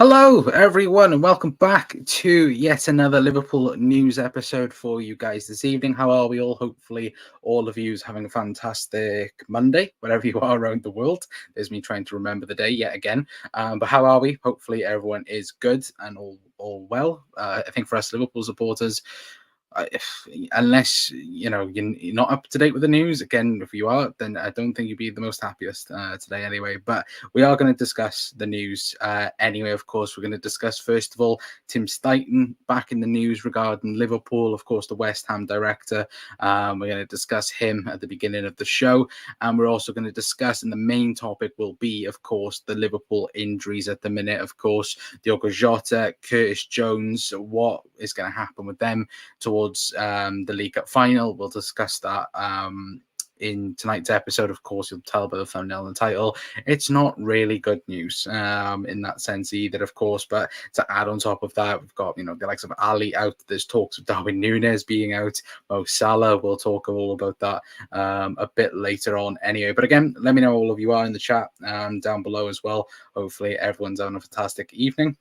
Hello, everyone, and welcome back to yet another Liverpool news episode for you guys this evening. How are we all? Hopefully, all of you is having a fantastic Monday, wherever you are around the world. There's me trying to remember the day yet again. But how are we? Hopefully, everyone is good and all well. I think for us Liverpool supporters, unless you're not up to date with the news, again, if you are, then I don't think you'd be the most happiest today anyway. But we are going to discuss the news anyway. Of course, we're going to discuss first of all Tim Steichen back in the news regarding Liverpool, of course, the West Ham director. We're going to discuss him at the beginning of the show, and we're also going to discuss, and the main topic will be, of course, the Liverpool injuries at the minute. Of course, Diogo Jota, Curtis Jones, what is going to happen with them towards the League Cup final. We'll discuss that in tonight's episode. Of course, you'll tell by the thumbnail and the title, it's not really good news in that sense either, of course. But to add on top of that, we've got the likes of Ali out. There's talks of Darwin Núñez being out, Mo Salah. We'll talk all about that a bit later on anyway. But again, let me know all of you are in the chat down below as well. Hopefully everyone's having a fantastic evening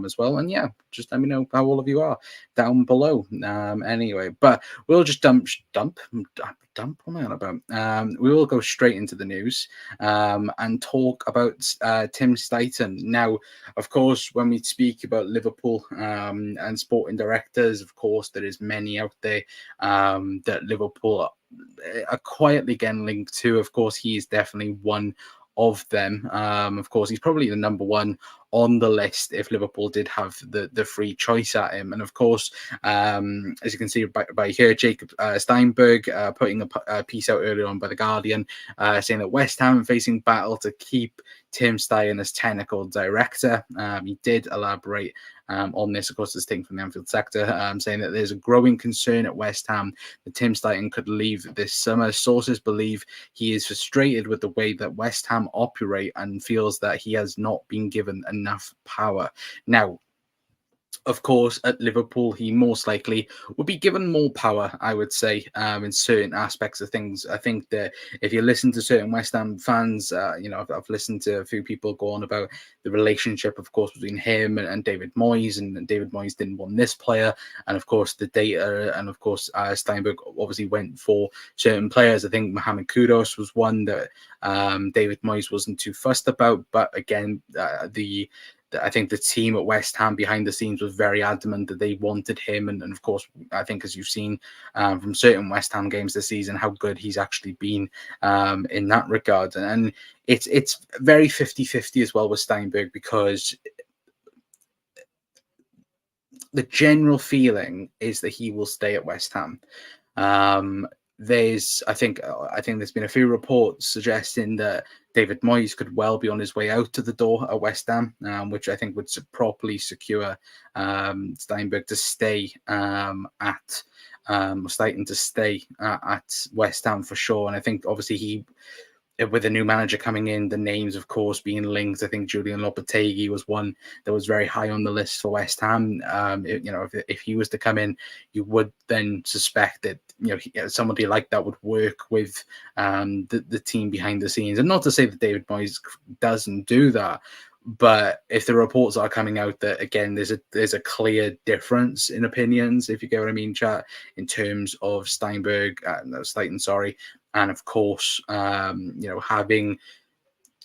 as well. And yeah, just let me know how all of you are down below anyway. But we'll just dump. What am I on about? We will go straight into the news and talk about Tim Steichen. Now, of course, when we speak about Liverpool and sporting directors, of course, there is many out there that Liverpool are quietly getting linked to. Of course, he is definitely one of them. Of course, he's probably the number one on the list if Liverpool did have the free choice at him. And of course, as you can see by here, Jacob Steinberg putting a piece out earlier on by The Guardian saying that West Ham facing battle to keep Tim Steichen as technical director. He did elaborate on this, of course, this thing from the Anfield sector, saying that there's a growing concern at West Ham that Tim Steichen could leave this summer. Sources believe he is frustrated with the way that West Ham operate and feels that he has not been given enough power. Now, of course, at Liverpool, he most likely would be given more power, I would say, in certain aspects of things. I think that if you listen to certain West Ham fans, I've listened to a few people go on about the relationship, of course, between him and David Moyes, and David Moyes didn't want this player, and of course, the data, and of course, Steinberg obviously went for certain players. I think Mohamed Kudus was one that David Moyes wasn't too fussed about, but again, I think the team at West Ham behind the scenes was very adamant that they wanted him. And of course, I think as you've seen from certain West Ham games this season, how good he's actually been in that regard. And it's very 50-50 as well with Steinberg, because the general feeling is that he will stay at West Ham. I think there's been a few reports suggesting that David Moyes could well be on his way out to the door at West Ham, which I think would properly secure Steinberg to stay at West Ham for sure. And I think obviously with a new manager coming in, the names, of course, being linked. I think Julian Lopetegui was one that was very high on the list for West Ham. If he was to come in, you would then suspect that somebody like that would work with the team behind the scenes. And not to say that David Moyes doesn't do that, but if the reports are coming out that, again, there's a clear difference in opinions, if you get what I mean, chat, in terms of Steichen, sorry. And of course, having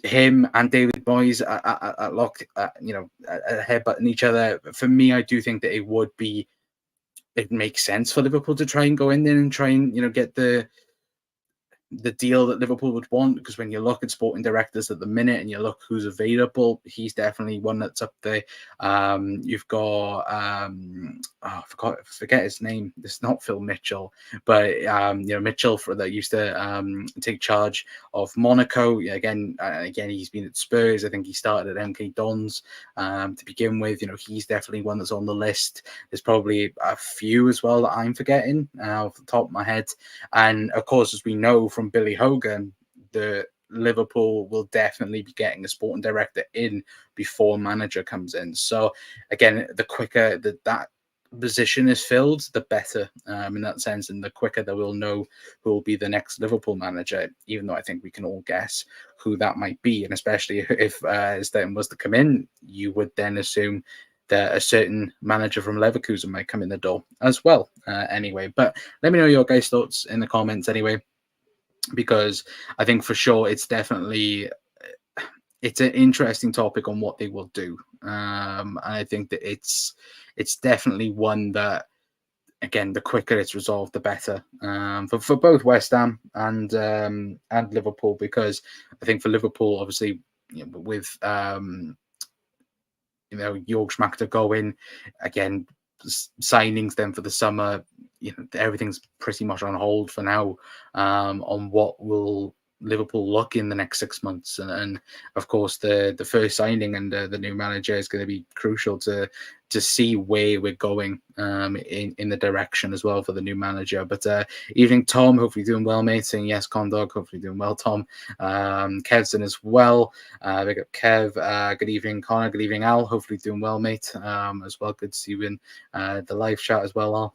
him and David Moyes at lock, headbutting each other. For me, I do think that it makes sense for Liverpool to try and go in there and try and get the deal that Liverpool would want, because when you look at sporting directors at the minute and you look who's available, he's definitely one that's up there. You've got I forget his name. It's not Phil Mitchell, but Mitchell that used to take charge of Monaco. Again, he's been at Spurs. I think he started at MK Dons to begin with. He's definitely one that's on the list. There's probably a few as well that I'm forgetting off the top of my head. And of course, as we know from Billy Hogan, the Liverpool will definitely be getting a sporting director in before manager comes in. So again, the quicker that position is filled, the better in that sense, and the quicker that we'll know who will be the next Liverpool manager, even though I think we can all guess who that might be. And especially if Sterling was to come in, you would then assume that a certain manager from Leverkusen might come in the door as well. Anyway, but let me know your guys' thoughts in the comments anyway, because I think for sure it's definitely it's an interesting topic on what they will do. And I think that it's definitely one that, again, the quicker it's resolved, the better for both West Ham and Liverpool. Because I think for Liverpool, obviously, with Jörg Schmack to go in again, signings then for the summer, everything's pretty much on hold for now on what will Liverpool look in the next 6 months, and of course the first signing and the new manager is going to be crucial to see where we're going in the direction as well for the new manager. But evening, Tom, hopefully doing well, mate. Saying yes, Condog, hopefully doing well, Tom. Kev's in as well. Big up Kev. Good evening, Connor. Good evening, Al. Hopefully doing well, mate. As well, good to see you in the live chat as well, Al.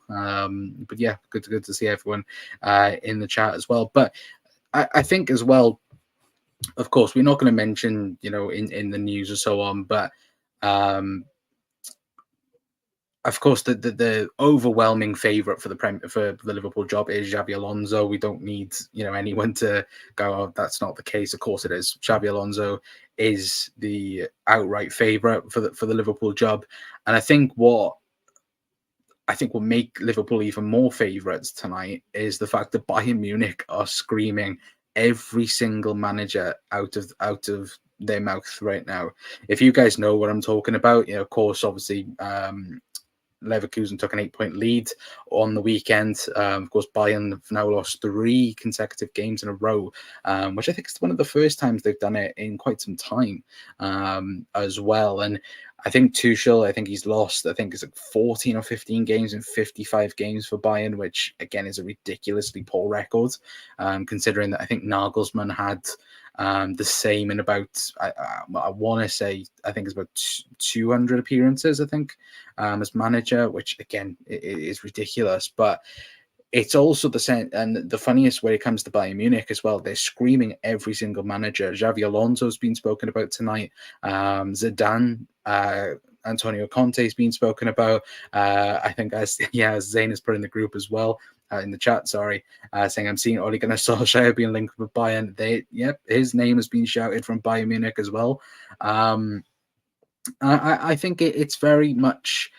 But yeah, good to see everyone in the chat as well. But I think as well, of course, we're not going to mention, in the news or so on, but of course, the overwhelming favourite for the Liverpool job is Xabi Alonso. We don't need anyone to go, "Oh, that's not the case." Of course, it is. Xabi Alonso is the outright favourite for the Liverpool job, and I think what will make Liverpool even more favourites tonight is the fact that Bayern Munich are screaming every single manager out of their mouth right now. If you guys know what I'm talking about, of course, obviously, Leverkusen took an 8-point lead on the weekend. Of course, Bayern have now lost 3 consecutive games in a row, which I think is one of the first times they've done it in quite some time as well. And I think Tuchel, he's lost, it's like 14 or 15 games in 55 games for Bayern, which again is a ridiculously poor record, considering that I think Nagelsmann had the same in about, I want to say, it's about 200 appearances, as manager, which again is ridiculous. But it's also the same, and the funniest when it comes to Bayern Munich as well, they're screaming every single manager. Xavi Alonso's been spoken about tonight. Zidane, Antonio Conte's been spoken about. I think as Zayn has put in the group as well, in the chat, saying I'm seeing Ole Gunnar Solskjaer being linked with Bayern. His name has been shouted from Bayern Munich as well. I think it's very much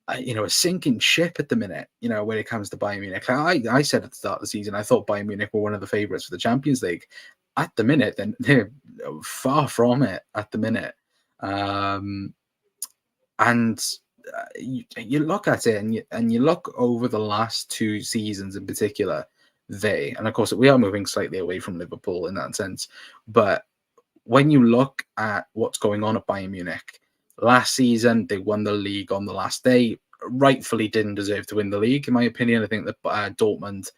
a sinking ship at the minute, when it comes to Bayern Munich. I said at the start of the season, I thought Bayern Munich were one of the favourites for the Champions League. At the minute, then they're far from it at the minute. And you look at it and you look over the last 2 seasons in particular, and of course we are moving slightly away from Liverpool in that sense, but when you look at what's going on at Bayern Munich, last season they won the league on the last day. Rightfully didn't deserve to win the league, in my opinion. I think that Dortmund,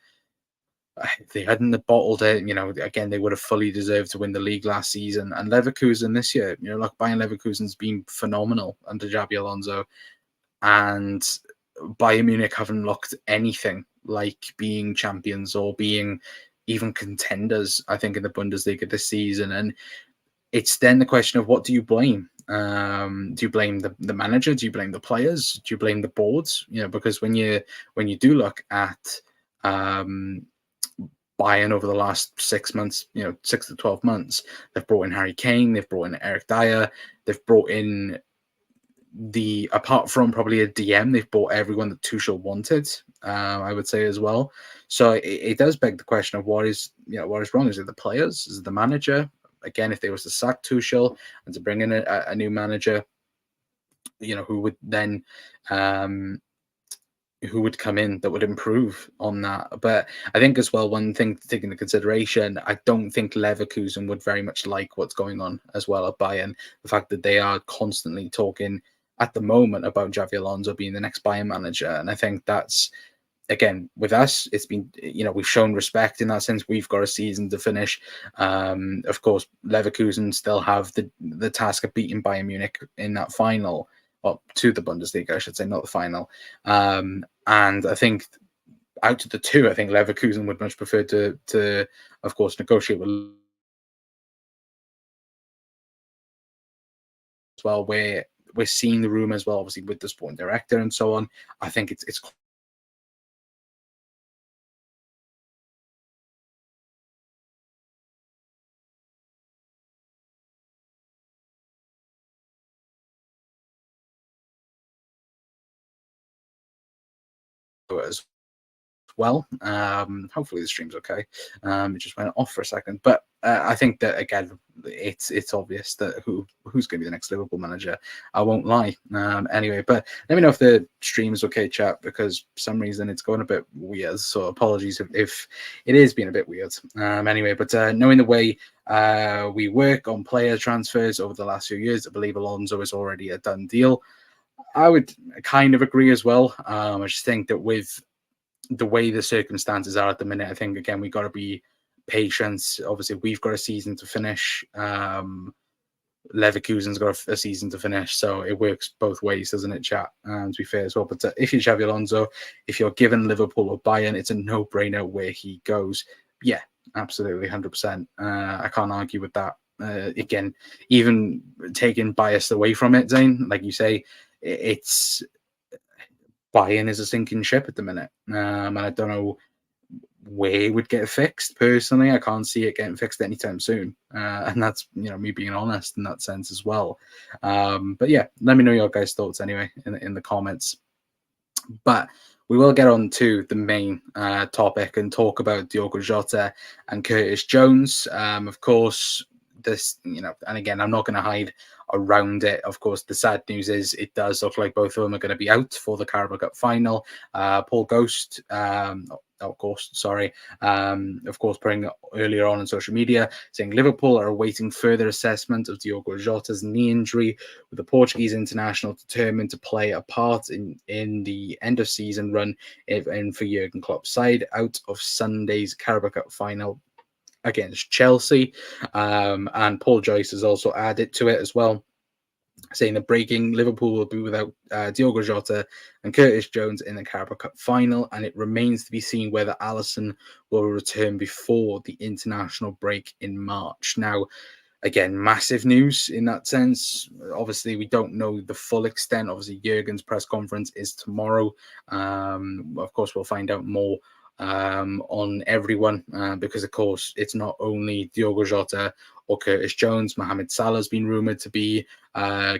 if they hadn't bottled it, again, they would have fully deserved to win the league last season. And Leverkusen this year, like Bayern Leverkusen's been phenomenal under Xabi Alonso, and Bayern Munich haven't looked anything like being champions or being even contenders, I think, in the Bundesliga this season. And it's then the question of, what do you blame? Do you blame the manager? Do you blame the players? Do you blame the boards? Because when you do look at Bayern over the last 6 months, 6 to 12 months, they've brought in Harry Kane, they've brought in Eric Dyer, they've brought in apart from probably a DM, they've bought everyone that Tuchel wanted, I would say as well. So it does beg the question of what is wrong? Is it the players? Is it the manager? Again, if they was to sack Tuchel and to bring in a new manager, who would then who would come in that would improve on that. But I think as well, one thing to take into consideration, I don't think Leverkusen would very much like what's going on as well at Bayern. The fact that they are constantly talking at the moment about Xavi Alonso being the next Bayern manager. And I think that's, again, with us, it's been, we've shown respect in that sense. We've got a season to finish. Of course, Leverkusen still have the task of beating Bayern Munich in that final. well, to the Bundesliga, I should say, not the final. And I think out of the two, I think Leverkusen would much prefer to of course, negotiate with as well, where we're seeing the room as well, obviously with the sporting director and so on. I think it's as well. Hopefully the stream's okay. It just went off for a second, but I think that again, it's obvious that who's going to be the next Liverpool manager. I won't lie. Anyway, but let me know if the stream is okay, chat, because for some reason it's going a bit weird. So apologies if it is being a bit weird. Anyway, but knowing the way we work on player transfers over the last few years, I believe Alonso is already a done deal. I would kind of agree as well. I just think that with the way the circumstances are at the minute, I think again we got to be patient. Obviously, we've got a season to finish. Leverkusen's got a season to finish, so it works both ways, doesn't it, chat? To be fair as well. But if you're Xabi Alonso, if you're given Liverpool or Bayern, it's a no-brainer where he goes. Yeah, absolutely, 100%. I can't argue with that. Again, even taking bias away from it, Zane, like you say, it's Bayern is a sinking ship at the minute, and I don't know where it would get fixed. Personally, I can't see it getting fixed anytime soon, and that's me being honest in that sense as well. But yeah, let me know your guys' thoughts anyway in the comments. But we will get on to the main topic and talk about Diogo Jota and Curtis Jones. Of course, this, and again, I'm not going to hide around it. Of course, the sad news is it does look like both of them are going to be out for the Carabao Cup final. Paul Ghost, of course, putting earlier on social media saying Liverpool are awaiting further assessment of Diogo Jota's knee injury, with the Portuguese international determined to play a part in the end of season run and for Jurgen Klopp's side out of Sunday's Carabao Cup final against Chelsea. And Paul Joyce has also added to it as well, saying that breaking Liverpool will be without Diogo Jota and Curtis Jones in the Carabao Cup final, and it remains to be seen whether Alisson will return before the international break in March. Now, again, massive news in that sense. Obviously, we don't know the full extent. Obviously, Jurgen's press conference is tomorrow. Of course, we'll find out more on everyone because, of course, it's not only Diogo Jota or Curtis Jones. Mohamed Salah has been rumoured to be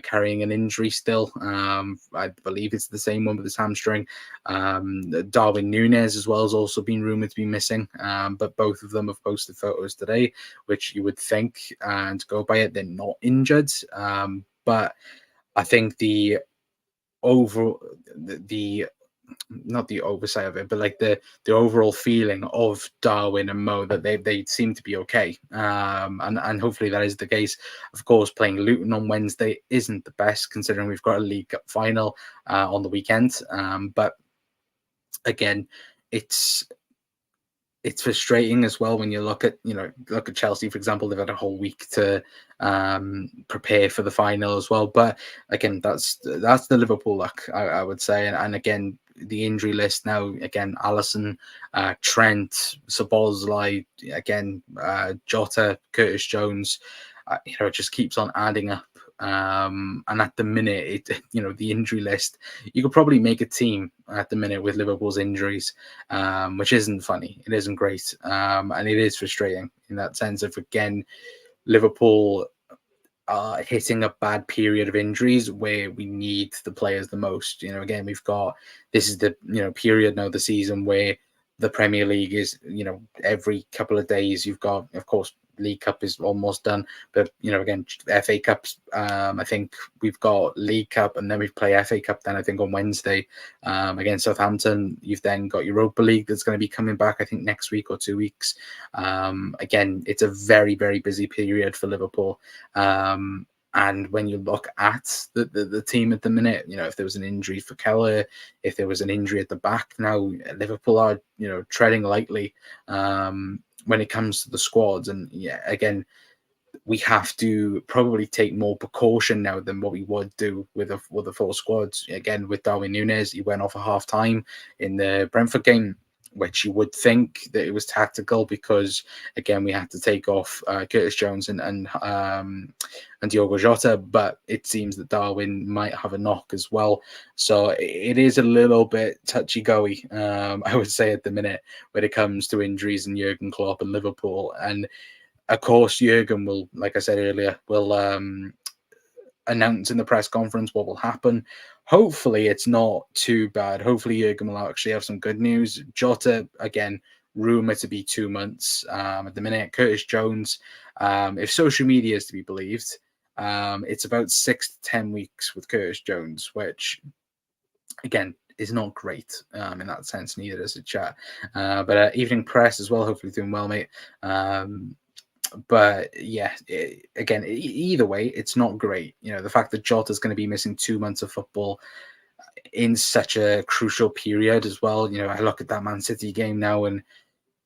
carrying an injury still. I believe it's the same one with his hamstring. Darwin Núñez as well has also been rumoured to be missing, but both of them have posted photos today, which you would think, and to go by it, they're not injured. But I think the overall, the not the oversight of it, but like the overall feeling of Darwin and Mo that they seem to be okay, and hopefully that is the case. Of course, playing Luton on Wednesday isn't the best considering we've got a League Cup final on the weekend. But again, it's frustrating as well when you look at Chelsea, for example. They've had a whole week to prepare for the final as well. But again, that's the Liverpool luck, I would say. And again, the injury list now, again, Alisson, Trent, Szoboszlai, again, Jota, Curtis Jones, it just keeps on adding up. And at the minute, the injury list, you could probably make a team at the minute with Liverpool's injuries, which isn't funny. It isn't great. And it is frustrating in that sense of, again, Liverpool are hitting a bad period of injuries where we need the players the most. Again, this is the, period now, the season where the Premier League is, every couple of days you've got, of course, League Cup is almost done, but again, FA Cups, I think we've got League Cup and then we play FA Cup then I think on Wednesday against Southampton. You've then got Europa League that's going to be coming back I think next week or 2 weeks. Again, it's a very, very busy period for Liverpool. And when you look at the team at the minute, if there was an injury for Keller, if there was an injury at the back, now Liverpool are, treading lightly when it comes to the squads. And yeah, again, we have to probably take more precaution now than what we would do with the full squads. Again, with Darwin Núñez, he went off at half time in the Brentford game, which you would think that it was tactical because, again, we had to take off Curtis Jones and Diogo Jota, but it seems that Darwin might have a knock as well. So it is a little bit touchy-going, I would say, at the minute when it comes to injuries and Jurgen Klopp and Liverpool. And of course, Jurgen will, like I said earlier, will announce in the press conference what will happen. Hopefully, it's not too bad. Hopefully, Jurgen will actually have some good news. Jota, again, rumored to be 2 months at the minute. Curtis Jones, if social media is to be believed, it's about 6 to 10 weeks with Curtis Jones, which, again, is not great in that sense. Neither is a chat. But Evening Press as well. Hopefully, doing well, mate. But yeah, again, either way, it's not great. The fact that Jota's going to be missing 2 months of football in such a crucial period as well. I look at that Man City game now, and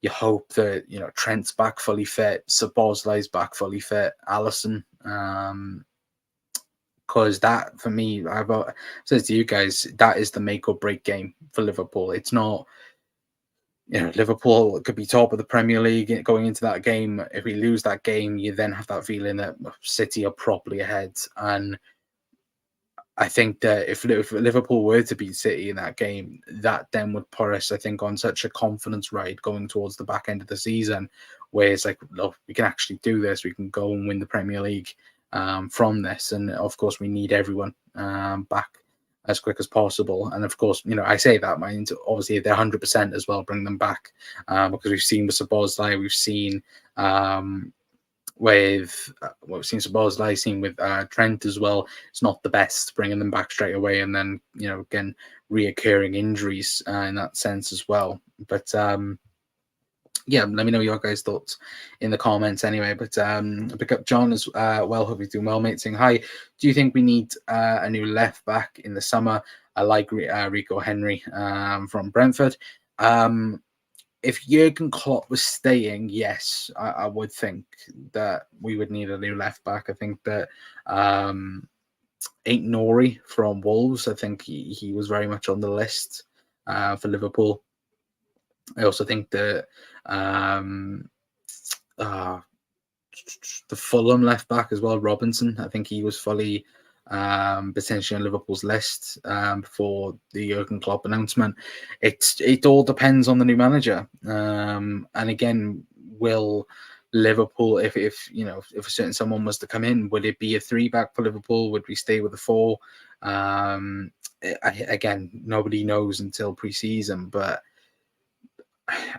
you hope that Trent's back fully fit, Szoboszlai's back fully fit, Alisson, because that, for me, I've said to you guys, that is the make or break game for Liverpool. It's not. Liverpool could be top of the Premier League going into that game. If we lose that game, you then have that feeling that City are properly ahead. And I think that if Liverpool were to beat City in that game, that then would put us, I think, on such a confidence ride going towards the back end of the season, where it's like, look, we can actually do this. We can go and win the Premier League from this. And of course, we need everyone back as quick as possible. And of course, I say that, mind, obviously they're 100% as well, bring them back, because we've seen with Szoboszlai, we've seen we've seen Szoboszlai, seen with Trent as well. It's not the best bringing them back straight away, and then again, reoccurring injuries in that sense as well. But yeah, let me know your guys' thoughts in the comments anyway. But pick up John as well. Hope you're doing well, mate. Saying hi. Do you think we need a new left back in the summer? I like Rico Henry from Brentford. If Jurgen Klopp was staying, yes, I would think that we would need a new left back. I think that Ain't Nori from Wolves, I think he was very much on the list for Liverpool. I also think that the Fulham left back as well, Robinson, I think he was fully potentially on Liverpool's list before the Jurgen Klopp announcement. It all depends on the new manager, and again, will Liverpool, if a certain someone was to come in, would it be a 3-back for Liverpool? Would we stay with a 4? Again, nobody knows until pre-season, but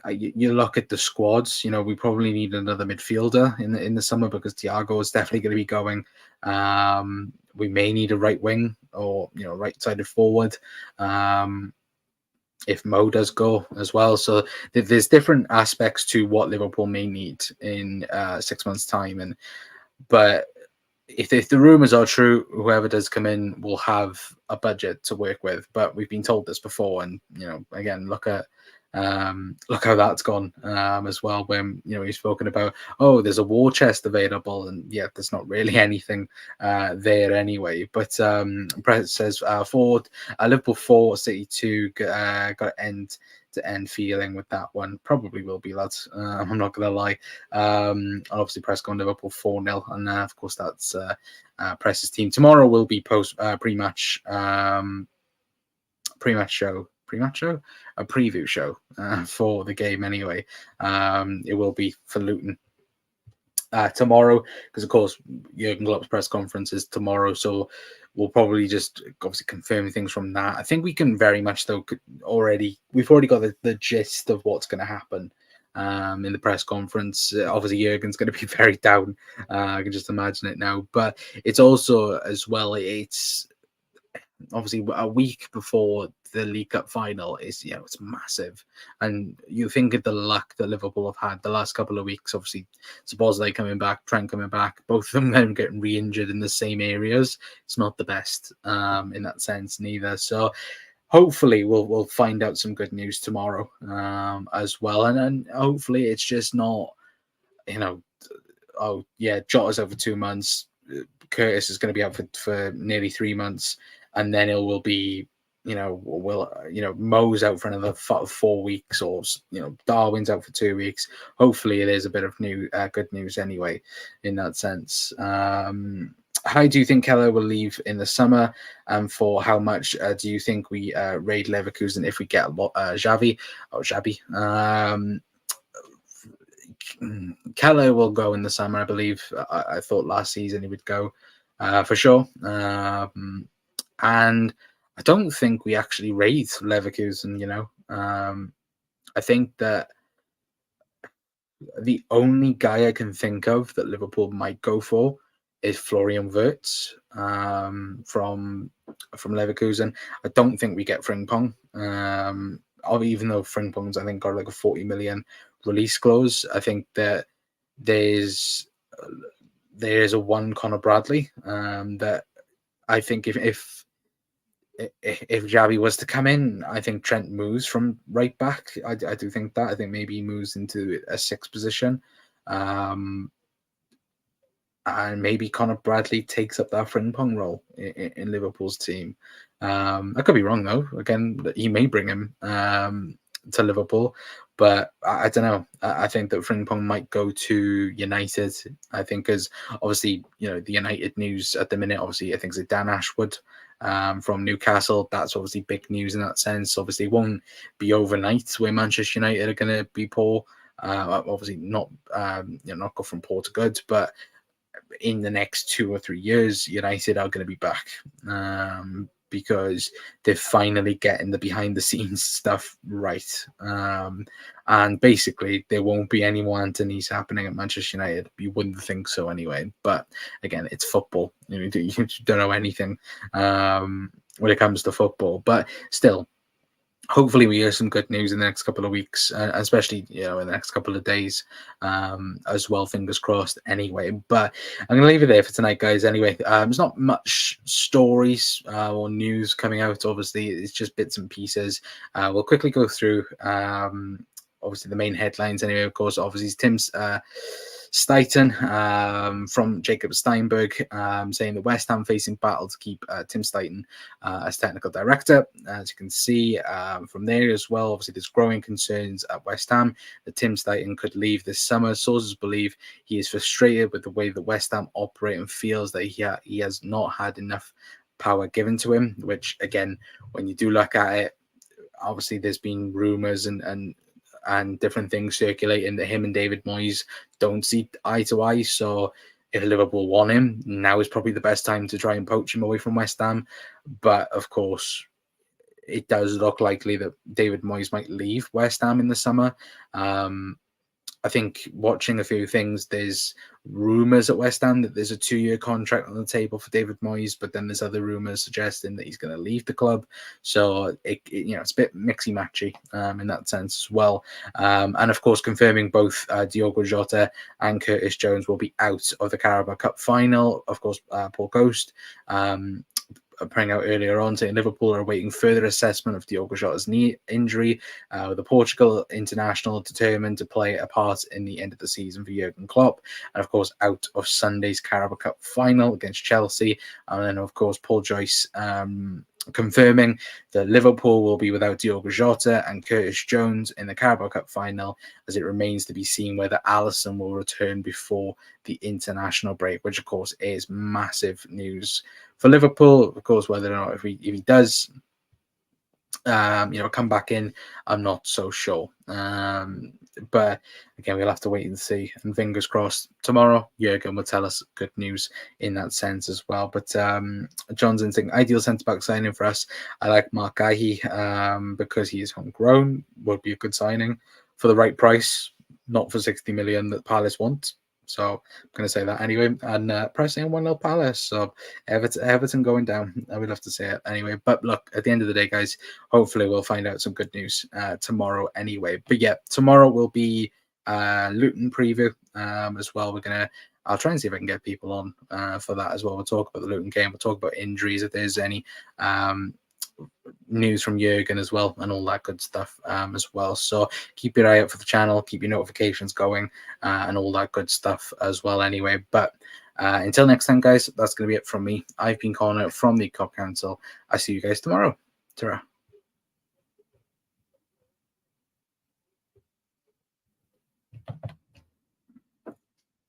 you look at the squads. We probably need another midfielder in the summer because Thiago is definitely going to be going. We may need a right wing or right-sided forward if Mo does go as well. So there's different aspects to what Liverpool may need in 6 months' time. But if the rumours are true, whoever does come in will have a budget to work with. But we've been told this before, and again, look how that's gone as well. When we've spoken about, there's a war chest available, and yeah, there's not really anything there anyway. But Brett says forward, Liverpool 4, City 2, got end to end feeling with that one. Probably will be, lads. I'm not gonna lie. Obviously, Press gone Liverpool 4-0, and of course that's Press's team. Tomorrow will be pre-match show. A preview show for the game anyway. It will be for Luton tomorrow, because of course Jurgen Klopp's press conference is tomorrow, so we'll probably just obviously confirm things from that. I think we can very much though we've already got the gist of what's going to happen in the press conference. Obviously Jurgen's going to be very down. I can just imagine it now, but it's also as well, it's obviously a week before the League Cup final is, it's massive. And you think of the luck that Liverpool have had the last couple of weeks. Obviously, Szoboszlai coming back, Trent coming back, both of them then getting re-injured in the same areas. It's not the best in that sense neither. So hopefully we'll find out some good news tomorrow as well. And hopefully it's just not, oh yeah, Jota's out for 2 months, Curtis is going to be out for nearly 3 months, and then it will be, Mo's out for another 4 weeks, or Darwin's out for 2 weeks. Hopefully, it is a bit of good news anyway, in that sense. How do you think Keller will leave in the summer, and for how much do you think we raid Leverkusen if we get Xavi? Keller will go in the summer, I believe. I thought last season he would go for sure. And I don't think we actually raid Leverkusen, I think that the only guy I can think of that Liverpool might go for is Florian Wirtz from Leverkusen. I don't think we get Frimpong. Even though Frimpong's, I think, got like a 40 million release clause, I think that there's a one Conor Bradley that I think if Xavi was to come in, I think Trent moves from right back. I do think that. I think maybe he moves into a sixth position. And maybe Conor Bradley takes up that Frimpong role in Liverpool's team. I could be wrong, though. Again, he may bring him to Liverpool, but I don't know. I think that Frimpong might go to United. I think, because obviously, the United news at the minute, obviously, I think it's Dan Ashwood from Newcastle. That's obviously big news in that sense. Obviously, it won't be overnight where Manchester United are going to be poor. Obviously, not not go from poor to good, but in the next 2 or 3 years, United are going to be back because they're finally getting the behind the scenes stuff right. And basically, there won't be any more Anthony's happening at Manchester United. You wouldn't think so anyway. But again, it's football. You don't know anything when it comes to football. But still, hopefully we hear some good news in the next couple of weeks, especially in the next couple of days as well, fingers crossed anyway. But I'm gonna leave it there for tonight, guys. Anyway, there's not much stories or news coming out. Obviously, it's just bits and pieces. We'll quickly go through obviously the main headlines anyway. Of course, obviously Tim's Stuyton from Jacob Steinberg saying the West Ham facing battle to keep Tim Stuyton as technical director. As you can see from there as well, obviously there's growing concerns at West Ham that Tim Stuyton could leave this summer. Sources believe he is frustrated with the way that West Ham operate and feels that he has not had enough power given to him, which again, when you do look at it, obviously there's been rumours and different things circulating that him and David Moyes don't see eye to eye. So if Liverpool want him, now is probably the best time to try and poach him away from West Ham. But of course, it does look likely that David Moyes might leave West Ham in the summer. I think watching a few things, there's rumours at West Ham that there's a 2-year contract on the table for David Moyes, but then there's other rumours suggesting that he's going to leave the club. So it's a bit mixy-matchy in that sense as well. And of course, confirming both Diogo Jota and Curtis Jones will be out of the Carabao Cup final. Of course, Paul Ghost putting out earlier on saying Liverpool are awaiting further assessment of Diogo Jota's knee injury, with the Portugal international determined to play a part in the end of the season for Jurgen Klopp, and of course out of Sunday's Carabao Cup final against Chelsea. And then of course Paul Joyce confirming that Liverpool will be without Diogo Jota and Curtis Jones in the Carabao Cup final, as it remains to be seen whether Alisson will return before the international break, which of course is massive news for Liverpool. Of course, whether or not if he does come back in, I'm not so sure. But again, we'll have to wait and see. And fingers crossed, tomorrow Jurgen will tell us good news in that sense as well. But Johnson saying ideal centre back signing for us. I like Mark Gahey because he is homegrown. Would be a good signing for the right price, not for 60 million that Palace want. So I'm going to say that anyway. And pressing 1-0 Palace. So Everton going down. I would love to say it anyway. But look, at the end of the day, guys, hopefully we'll find out some good news tomorrow anyway. But yeah, tomorrow will be Luton preview as well. I'll try and see if I can get people on for that as well. We'll talk about the Luton game. We'll talk about injuries if there's any. news from Jurgen as well, and all that good stuff as well. So keep your eye out for the channel, keep your notifications going, and all that good stuff as well anyway. But until next time, guys, that's going to be it from me. I've been Connor from the COP Council. I see you guys tomorrow. Ta-ra.